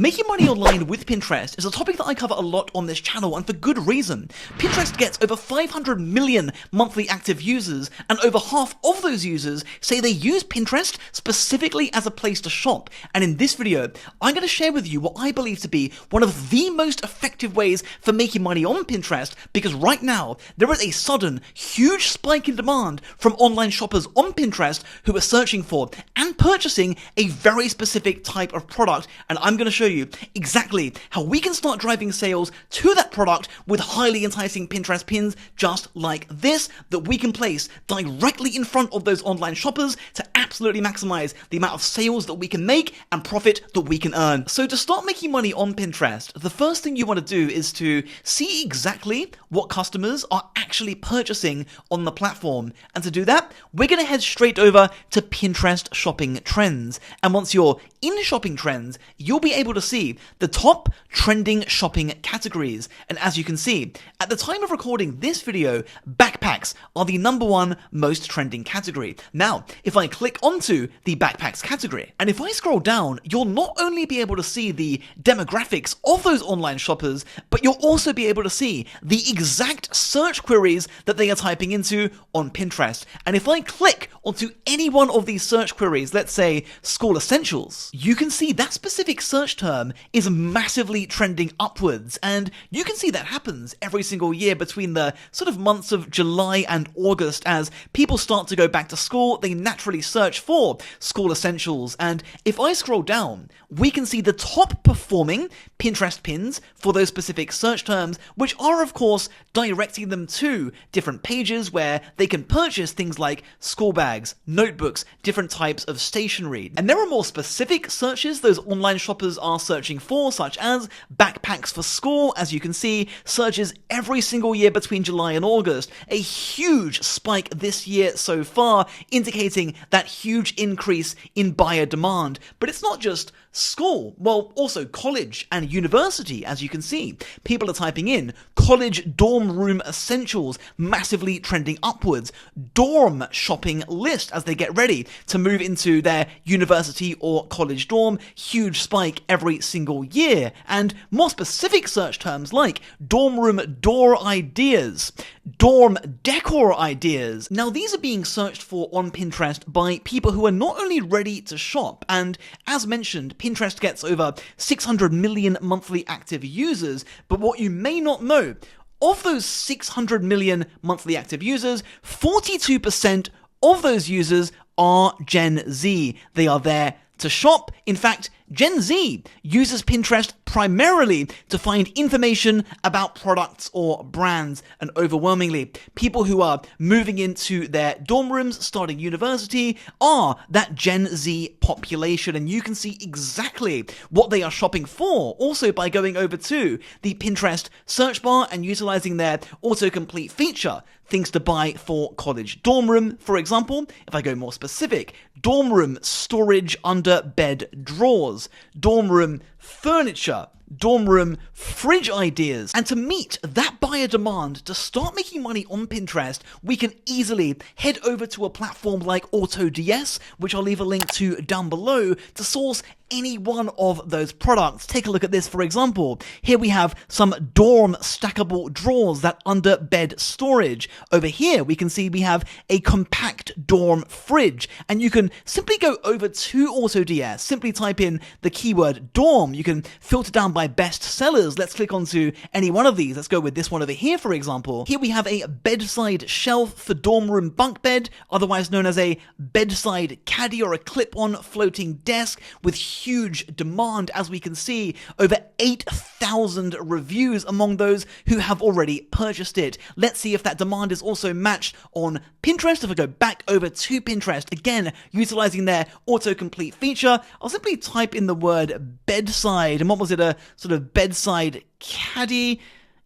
Making money online with Pinterest is a topic that I cover a lot on this channel, and for good reason. Pinterest gets over 500 million monthly active users, and over half of those users say they use Pinterest specifically as a place to shop. And in this video, I'm going to share with you what I believe to be one of the most effective ways for making money on Pinterest, because right now, there is a sudden, huge spike in demand from online shoppers on Pinterest who are searching for and purchasing a very specific type of product, and I'm going to show you exactly how we can start driving sales to that product with highly enticing Pinterest pins just like this that we can place directly in front of those online shoppers to absolutely maximize the amount of sales that we can make and profit that we can earn. So to start making money on Pinterest, the first thing you want to do is to see exactly what customers are actually purchasing on the platform. And to do that, we're going to head straight over to Pinterest shopping trends. And once you're in shopping trends, you'll be able to see the top trending shopping categories. And as you can see, at the time of recording this video, backpacks are the #1 most trending category. Now, if I click onto the backpacks category, and if I scroll down, you'll not only be able to see the demographics of those online shoppers, but you'll also be able to see the exact search queries that they are typing into on Pinterest. And if I click onto any one of these search queries, let's say school essentials, you can see that specific search term is massively trending upwards. And you can see that happens every single year between the sort of months of July and August. As people start to go back to school, they naturally search for school essentials. And if I scroll down, we can see the top performing Pinterest pins for those specific search terms, which are of course directing them to different pages where they can purchase things like school bags, notebooks, different types of stationery. And there are more specific searches those online shoppers are searching for, such as backpacks for school. As you can see, searches every single year between July and August. A huge spike this year so far, indicating that huge increase in buyer demand. But it's not just school, well, also college and university. As you can see, people are typing in college dorm room essentials, massively trending upwards. Dorm shopping list as they get ready to move into their university or college dorm, huge spike every single year. And more specific search terms like dorm room door ideas, dorm decor ideas. Now, these are being searched for on Pinterest by people who are not only ready to shop, and as mentioned, Pinterest gets over 600 million monthly active users, but what you may not know, of those 600 million monthly active users, 42% of those users are Gen Z. They are there to shop. In fact, Gen Z uses Pinterest primarily to find information about products or brands, and overwhelmingly, people who are moving into their dorm rooms starting university are that Gen Z population, and you can see exactly what they are shopping for also by going over to the Pinterest search bar and utilizing their autocomplete feature. Things to buy for college dorm room, for example. If I go more specific, dorm room storage under bed drawers, dorm room furniture, dorm room fridge ideas. And to meet that buyer demand, to start making money on Pinterest, we can easily head over to a platform like AutoDS, which I'll leave a link to down below, to source any one of those products. Take a look at this, for example. Here we have some dorm stackable drawers, that under bed storage. Over here, we can see we have a compact dorm fridge, and you can simply go over to AutoDS, simply type in the keyword dorm. You can filter down by best sellers. Let's click onto any one of these. Let's go with this one over here, for example. Here we have a bedside shelf for dorm room bunk bed, otherwise known as a bedside caddy or a clip-on floating desk, with huge demand. As we can see, over 8,000 reviews among those who have already purchased it. Let's see if that demand is also matched on Pinterest. If I go back over to Pinterest, again, utilizing their autocomplete feature, I'll simply type in the word bedside, and what was it, a sort of bedside caddy?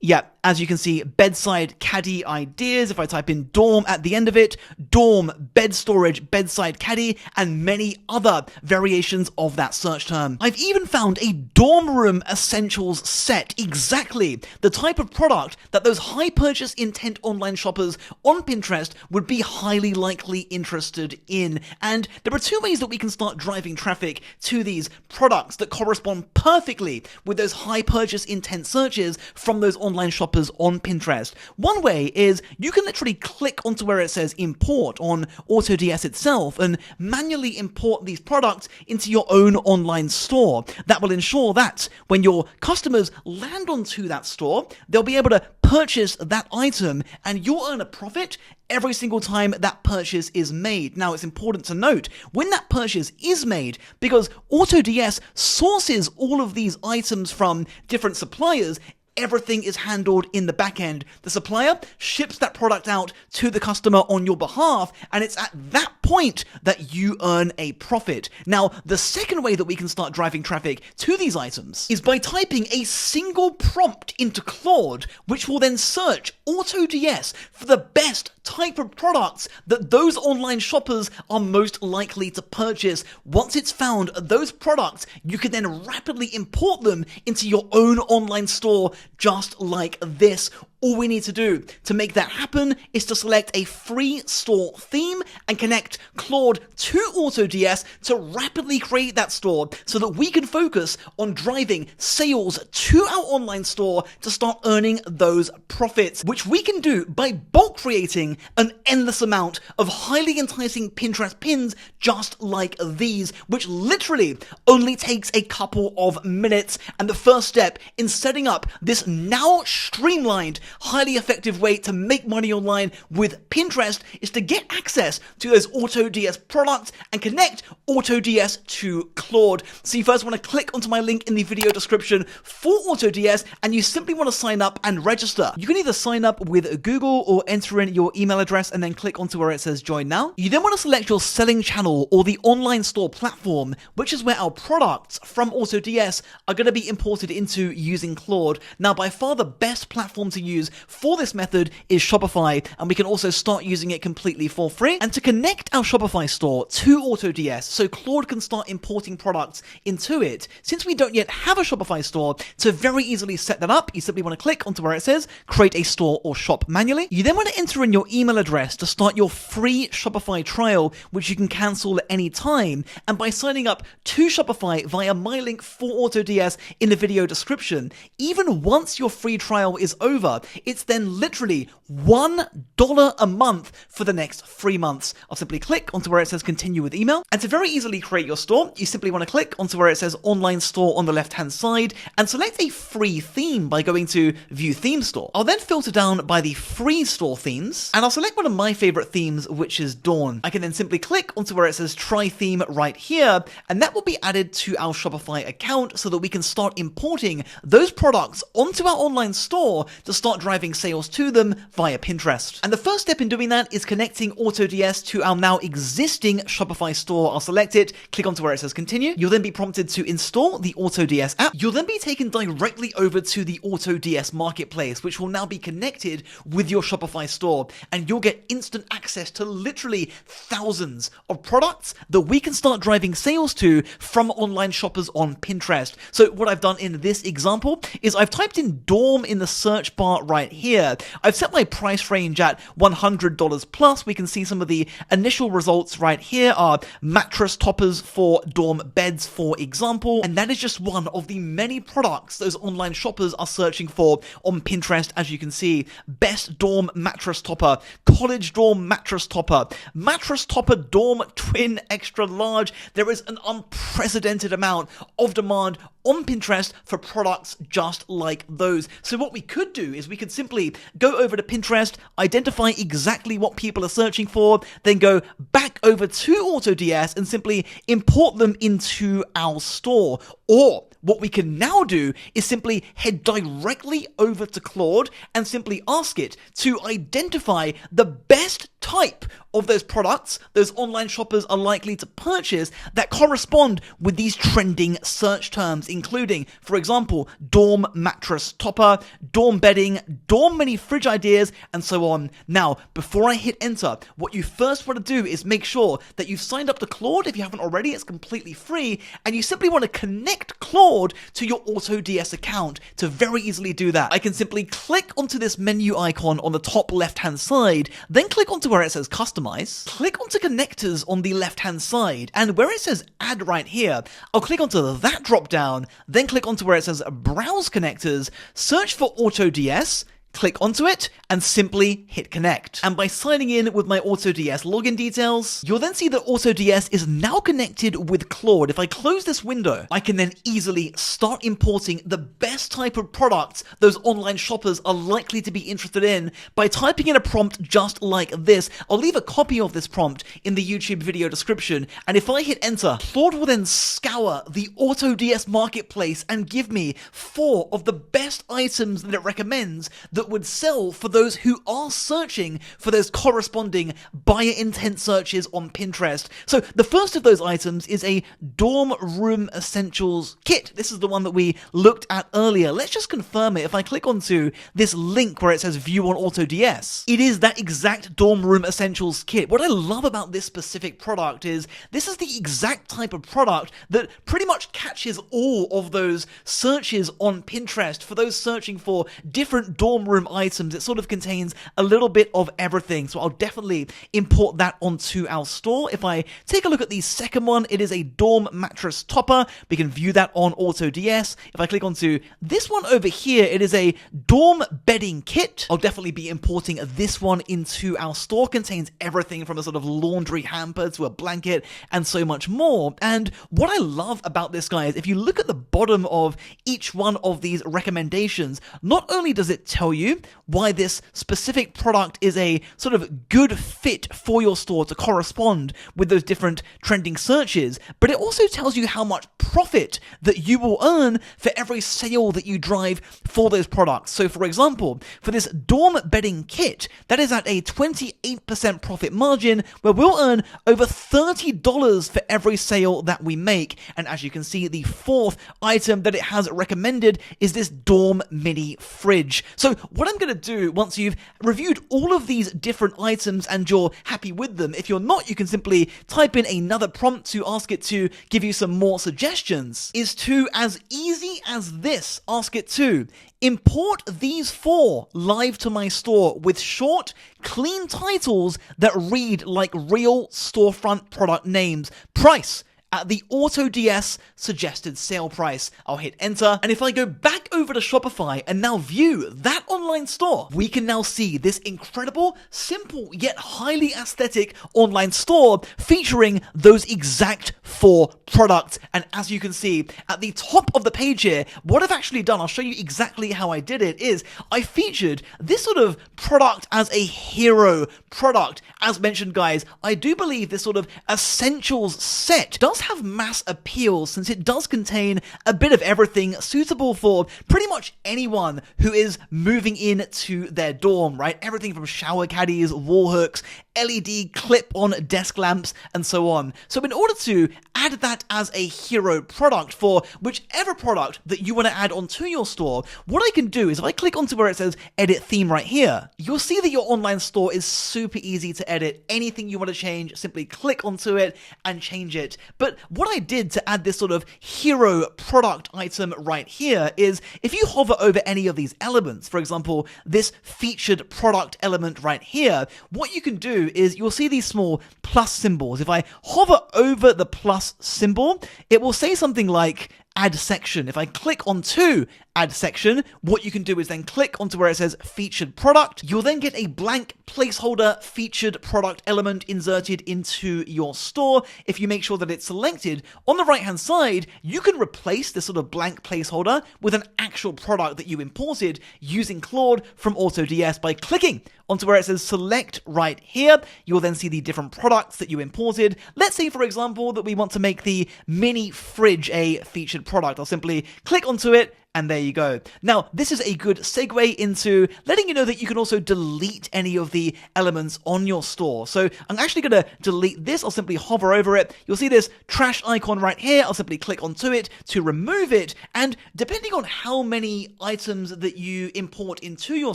Yeah, as you can see, bedside caddy ideas. If I type in dorm at the end of it, dorm, bed storage, bedside caddy, and many other variations of that search term. I've even found a dorm room essentials set, exactly the type of product that those high purchase intent online shoppers on Pinterest would be highly likely interested in. And there are two ways that we can start driving traffic to these products that correspond perfectly with those high purchase intent searches from those online shoppers on Pinterest. One way is you can literally click onto where it says import on AutoDS itself and manually import these products into your own online store. That will ensure that when your customers land onto that store, they'll be able to purchase that item and you'll earn a profit every single time that purchase is made. Now, it's important to note when that purchase is made, because AutoDS sources all of these items from different suppliers, everything is handled in the back end. The supplier ships that product out to the customer on your behalf, and it's at that point that you earn a profit. Now, the second way that we can start driving traffic to these items is by typing a single prompt into Claude, which will then search AutoDS for the best type of products that those online shoppers are most likely to purchase. Once it's found those products, you can then rapidly import them into your own online store just like this. All we need to do to make that happen is to select a free store theme and connect Claude to AutoDS to rapidly create that store so that we can focus on driving sales to our online store to start earning those profits, which we can do by bulk creating an endless amount of highly enticing Pinterest pins just like these, which literally only takes a couple of minutes. And the first step in setting up this now streamlined, highly effective way to make money online with Pinterest is to get access to those AutoDS products and connect AutoDS to Claude. So you first want to click onto my link in the video description for AutoDS, and you simply want to sign up and register. You can either sign up with Google or enter in your email address and then click onto where it says join now. You then want to select your selling channel or the online store platform, which is where our products from AutoDS are going to be imported into using Claude. Now, by far the best platform to use for this method is Shopify, and we can also start using it completely for free. And to connect our Shopify store to AutoDS so Claude can start importing products into it, since we don't yet have a Shopify store, to very easily set that up, you simply want to click onto where it says create a store or shop manually. You then want to enter in your email address to start your free Shopify trial, which you can cancel at any time. And by signing up to Shopify via my link for AutoDS in the video description, even once your free trial is over, it's then literally $1 a month for the next 3 months. I'll simply click onto where it says continue with email. And to very easily create your store, you simply want to click onto where it says online store on the left hand side and select a free theme by going to view theme store. I'll then filter down by the free store themes and I'll select one of my favorite themes, which is Dawn. I can then simply click onto where it says try theme right here, and that will be added to our Shopify account so that we can start importing those products onto our online store to start driving sales to them via Pinterest. And the first step in doing that is connecting AutoDS to our now existing Shopify store. I'll select it, click onto where it says continue. You'll then be prompted to install the AutoDS app. You'll then be taken directly over to the AutoDS marketplace, which will now be connected with your Shopify store, and you'll get instant access to literally thousands of products that we can start driving sales to from online shoppers on Pinterest. So what I've done in this example is I've typed in dorm in the search bar right here. I've set my price range at $100 plus. We can see some of the initial results right here are mattress toppers for dorm beds, for example, and that is just one of the many products those online shoppers are searching for on Pinterest. As you can see, best dorm mattress topper, college dorm mattress topper dorm twin extra large. There is an unprecedented amount of demand on Pinterest for products just like those. So what we could do is we could simply go over to Pinterest, identify exactly what people are searching for, then go back over to AutoDS and simply import them into our store. Or what we can now do is simply head directly over to Claude and simply ask it to identify the best type of those products those online shoppers are likely to purchase that correspond with these trending search terms, including, for example, dorm mattress topper, dorm bedding, dorm mini fridge ideas, and so on. Now, before I hit enter, what you first want to do is make sure that you've signed up to Claude. If you haven't already, it's completely free, and you simply want to connect Claude to your AutoDS account. To very easily do that, I can simply click onto this menu icon on the top left-hand side, then click onto where it says Customize, click onto Connectors on the left-hand side, and where it says Add right here, I'll click onto that drop-down, then click onto where it says Browse Connectors, search for AutoDS, click onto it, and simply hit connect. And by signing in with my AutoDS login details, you'll then see that AutoDS is now connected with Claude. If I close this window, I can then easily start importing the best type of products those online shoppers are likely to be interested in by typing in a prompt just like this. I'll leave a copy of this prompt in the YouTube video description, and if I hit enter, Claude will then scour the AutoDS marketplace and give me 4 of the best items that it recommends that would sell for those who are searching for those corresponding buyer intent searches on Pinterest. So the first of those items is a dorm room essentials kit. This is the one that we looked at earlier. Let's just confirm it. If I click onto this link where it says view on AutoDS, it is that exact dorm room essentials kit. What I love about this specific product is this is the exact type of product that pretty much catches all of those searches on Pinterest for those searching for different dorm room items. It sort of contains a little bit of everything, so I'll definitely import that onto our store. If I take a look at the second one, it is a dorm mattress topper. We can view that on AutoDS. If I click onto this one over here, it is a dorm bedding kit. I'll definitely be importing this one into our store. Contains everything from a sort of laundry hamper to a blanket and so much more. And what I love about this, guys, if you look at the bottom of each one of these recommendations, not only does it tell you why this specific product is a sort of good fit for your store to correspond with those different trending searches, but it also tells you how much profit that you will earn for every sale that you drive for those products. So for example, for this dorm bedding kit, that is at a 28% profit margin where we'll earn over $30 for every sale that we make. And as you can see, the fourth item that it has recommended is this dorm mini fridge. So what I'm going to do once you've reviewed all of these different items and you're happy with them, if you're not, you can simply type in another prompt to ask it to give you some more suggestions, is to, as easy as this, ask it to import these 4 live to my store with short, clean titles that read like real storefront product names. Price at the AutoDS suggested sale price. I'll hit enter, and if I go back over to Shopify and now view that online store, we can now see this incredible, simple, yet highly aesthetic online store featuring those exact 4 products. And as you can see at the top of the page here, what I've actually done, I'll show you exactly how I did it, is I featured this sort of product as a hero product. As mentioned, guys, I do believe this sort of essentials set does have mass appeal since it does contain a bit of everything suitable for pretty much anyone who is moving into their dorm, right? Everything from shower caddies, wall hooks, LED clip-on desk lamps, and so on. So in order to add that as a hero product for whichever product that you want to add onto your store, what I can do is if I click onto where it says edit theme right here, you'll see that your online store is super easy to edit. Anything you want to change, simply click onto it and change it. But what I did to add this sort of hero product item right here is if you hover over any of these elements, for example, this featured product element right here, what you can do is you'll see these small plus symbols. If I hover over the plus symbol, it will say something like add section. If I click onto add section, what you can do is then click onto where it says featured product. You'll then get a blank placeholder featured product element inserted into your store. If you make sure that it's selected on the right hand side, you can replace this sort of blank placeholder with an actual product that you imported using Claude from AutoDS by clicking onto where it says select right here. You'll then see the different products that you imported. Let's say, for example, that we want to make the mini fridge a featured product. I'll simply click onto it and there you go. Now, this is a good segue into letting you know that you can also delete any of the elements on your store. So I'm actually going to delete this. I'll simply hover over it. You'll see this trash icon right here. I'll simply click onto it to remove it. And depending on how many items that you import into your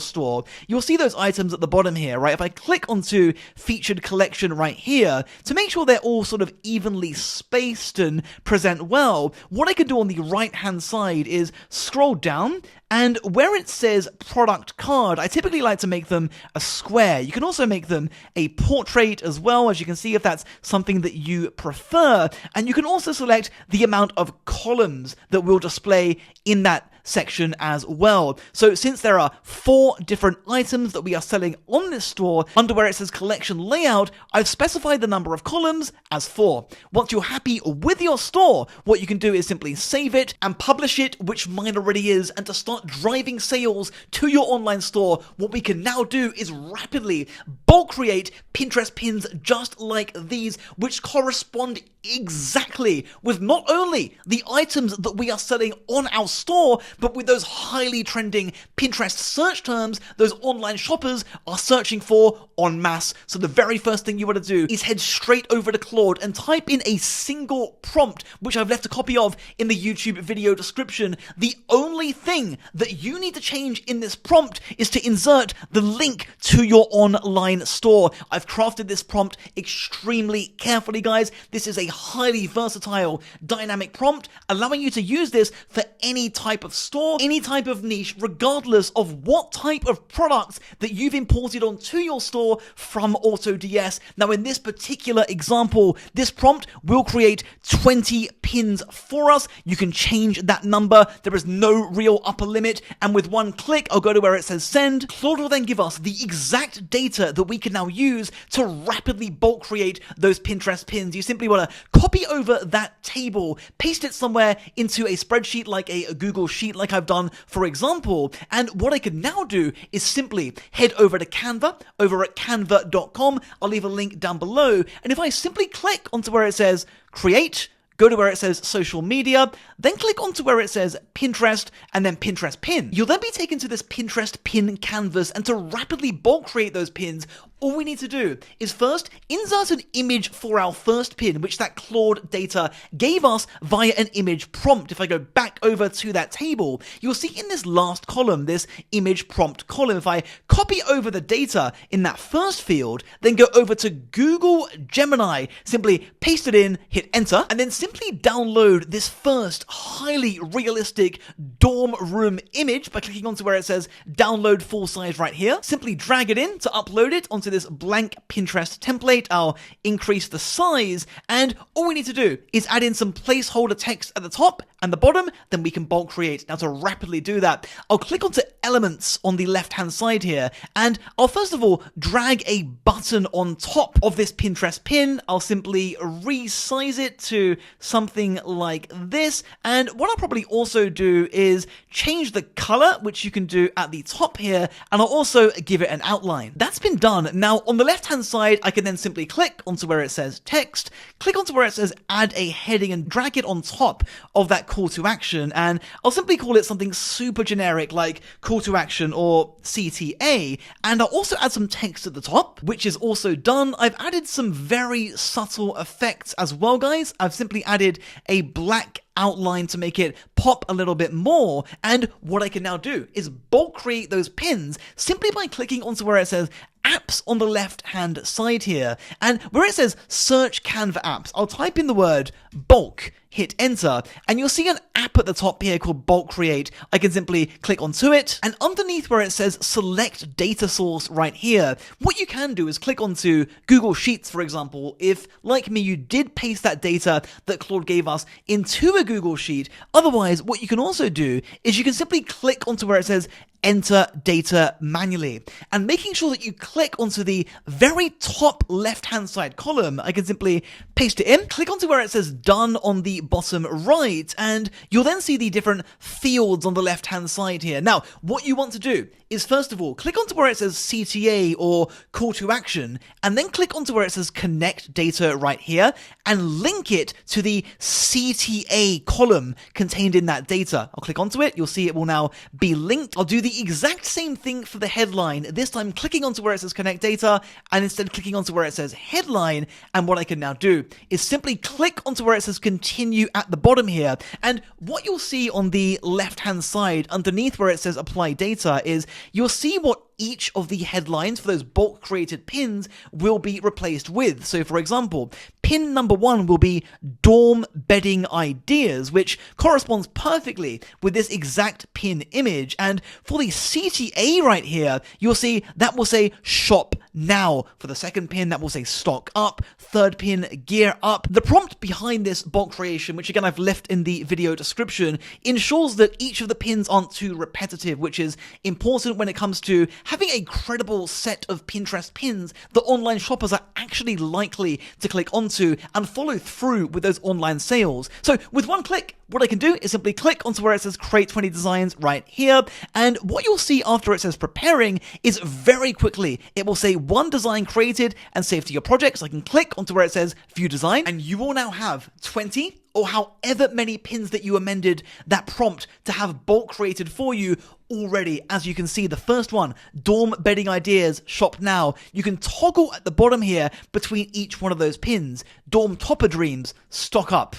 store, you'll see those items at the bottom here, right? If I click onto featured collection right here, to make sure they're all sort of evenly spaced and present well, what I can do on the right hand side is scroll down, and where it says product card, I typically like to make them a square. You can also make them a portrait as well, as you can see, if that's something that you prefer. And you can also select the amount of columns that will display in that section as well. So since there are 4 different items that we are selling on this store, under where it says collection layout, I've specified the number of columns as 4. Once you're happy with your store, what you can do is simply save it and publish it, which mine already is. And to start driving sales to your online store, what we can now do is rapidly bulk create Pinterest pins just like these, which correspond exactly with not only the items that we are selling on our store, but with those highly trending Pinterest search terms those online shoppers are searching for en masse. So the very first thing you want to do is head straight over to Claude and type in a single prompt, which I've left a copy of in the YouTube video description. The only thing that you need to change in this prompt is to insert the link to your online store. I've crafted this prompt extremely carefully, guys. This is a highly versatile dynamic prompt, allowing you to use this for any type of store, any type of niche, regardless of what type of products that you've imported onto your store from AutoDS. Now, in this particular example, this prompt will create 20 pins for us. You can change that number. There is no real upper limit. And with one click, I'll go to where it says send. Claude will then give us the exact data that we can now use to rapidly bulk create those Pinterest pins. You simply want to copy over that table, paste it somewhere into a spreadsheet like a Google Sheet like I've done, for example. And what I can now do is simply head over to Canva, over at canva.com. I'll leave a link down below. And if I simply click onto where it says create, go to where it says social media, then click onto where it says Pinterest and then Pinterest pin. You'll then be taken to this Pinterest pin canvas, and to rapidly bulk create those pins, all we need to do is first insert an image for our first pin, which that Claude data gave us via an image prompt. If I go back over to that table, you'll see in this last column, this image prompt column, if I copy over the data in that first field, then go over to Google Gemini, simply paste it in, hit enter, and then simply download this first highly realistic dorm room image by clicking onto where it says download full size right here. Simply drag it in to upload it onto this blank Pinterest template. I'll increase the size, and all we need to do is add in some placeholder text at the top and the bottom, then we can bulk create. Now, to rapidly do that, I'll click onto elements on the left hand side here, and I'll first of all drag a button on top of this Pinterest pin. I'll simply resize it to something like this, and what I'll probably also do is change the color, which you can do at the top here, and I'll also give it an outline. That's been done. Now, on the left-hand side, I can then simply click onto where it says text, click onto where it says add a heading, and drag it on top of that call to action. And I'll simply call it something super generic like call to action or CTA. And I'll also add some text at the top, which is also done. I've added some very subtle effects as well, guys. I've simply added a black outline to make it pop a little bit more. And what I can now do is bulk create those pins simply by clicking onto where it says apps on the left hand side here, and where it says search Canva apps, I'll type in the word bulk, hit enter, and you'll see an app at the top here called bulk create. I can simply click onto it, and underneath where it says select data source right here, what you can do is click onto Google Sheets, for example, if like me you did paste that data that Claude gave us into a Google Sheet. Otherwise, what you can also do is you can simply click onto where it says enter data manually, and making sure that you click onto the very top left hand side column, I can simply paste it in, click onto where it says done on the the bottom right, and you'll then see the different fields on the left-hand side here. Now, what you want to do is, first of all, click onto where it says CTA or call to action, and then click onto where it says connect data right here, and link it to the CTA column contained in that data. I'll click onto it, you'll see it will now be linked. I'll do the exact same thing for the headline, this time clicking onto where it says connect data, and instead clicking onto where it says headline, and what I can now do is simply click onto where it says continue at the bottom here, and what you'll see on the left-hand side underneath where it says apply data is you'll see what each of the headlines for those bulk created pins will be replaced with. So for example, pin number 1 will be dorm bedding ideas, which corresponds perfectly with this exact pin image. And for the CTA right here, you'll see that will say shop now. For the second pin, that will say stock up. Third pin, gear up. The prompt behind this bulk creation, which again I've left in the video description, ensures that each of the pins aren't too repetitive, which is important when it comes to having a credible set of Pinterest pins that online shoppers are actually likely to click onto and follow through with those online sales. So with one click, what I can do is simply click onto where it says create 20 designs right here, and what you'll see after it says preparing is very quickly it will say 1 design created and save to your project. So I can click onto where it says view design, and you will now have 20 or however many pins that you amended that prompt to have bulk created for you already. As you can see, the first one, dorm bedding ideas, shop now. You can toggle at the bottom here between each one of those pins. Dorm topper dreams, stock up.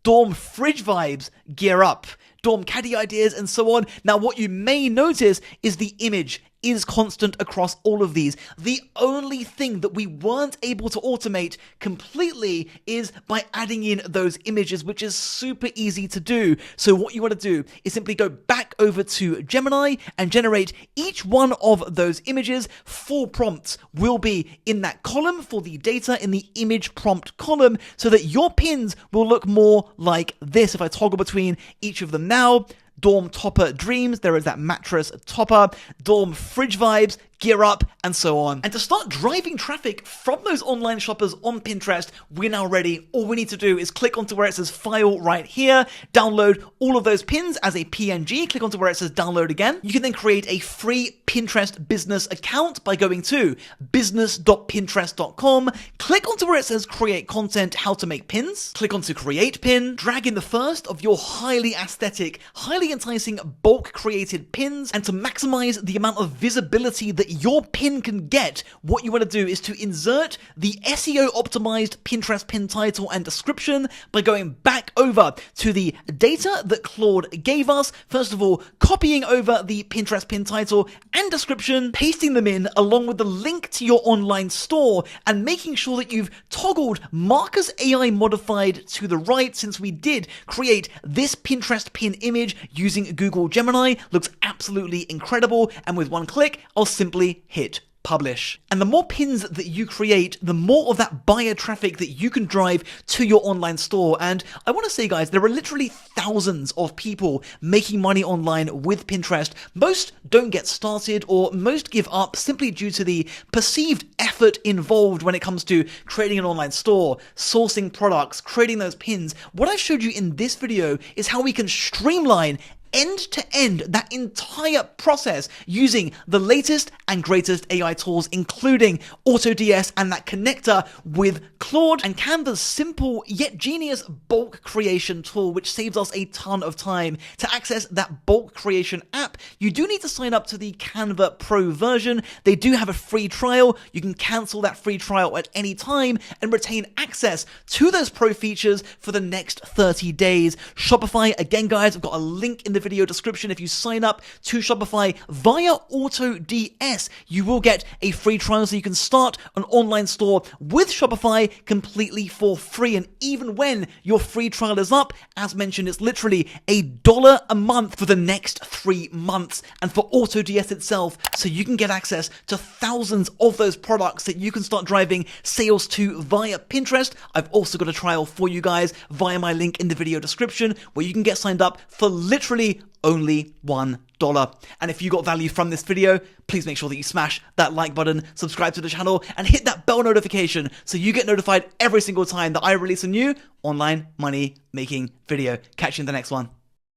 Dorm fridge vibes, gear up. Dorm caddy ideas, and so on. Now, what you may notice is the image is constant across all of these. The only thing that we weren't able to automate completely is by adding in those images, which is super easy to do. So what you want to do is simply go back over to Gemini and generate each one of those images. 4 prompts will be in that column for the data in the image prompt column, so that your pins will look more like this. If I toggle between each of them now, dorm topper dreams, there is that mattress topper, dorm fridge vibes, gear up, and so on. And to start driving traffic from those online shoppers on Pinterest, we're now ready. All we need to do is click onto where it says file right here, download all of those pins as a PNG, click onto where it says download again. You can then create a free Pinterest business account by going to business.pinterest.com, click onto where it says create content, how to make pins, click onto create pin, drag in the first of your highly aesthetic, highly enticing bulk created pins, and to maximize the amount of visibility that your pin can get, what you want to do is to insert the SEO optimized Pinterest pin title and description by going back over to the data that Claude gave us. First of all, copying over the Pinterest pin title and description, pasting them in along with the link to your online store, and making sure that you've toggled Marcus AI modified to the right, since we did create this Pinterest pin image using Google Gemini. Looks absolutely incredible, and with one click, I'll simply hit publish. And the more pins that you create, the more of that buyer traffic that you can drive to your online store. And I want to say, guys, there are literally thousands of people making money online with Pinterest. Most don't get started, or most give up simply due to the perceived effort involved when it comes to creating an online store, sourcing products, creating those pins. What I showed you in this video is how we can streamline end-to-end that entire process using the latest and greatest AI tools, including AutoDS and that connector with Claude, and Canva's simple yet genius bulk creation tool, which saves us a ton of time. To access that bulk creation app, you do need to sign up to the Canva Pro version. They do have a free trial. You can cancel that free trial at any time and retain access to those pro features for the next 30 days. Shopify, again, guys, I've got a link in the video description. If you sign up to Shopify via AutoDS, you will get a free trial, so you can start an online store with Shopify completely for free. And even when your free trial is up, as mentioned, it's literally $1 a month for the next 3 months. And for AutoDS itself, so you can get access to thousands of those products that you can start driving sales to via Pinterest. I've also got a trial for you guys via my link in the video description, where you can get signed up for literally only $1. $1. And if you got value from this video, please make sure that you smash that like button, subscribe to the channel, and hit that bell notification so you get notified every single time that I release a new online money making video. Catch you in the next one.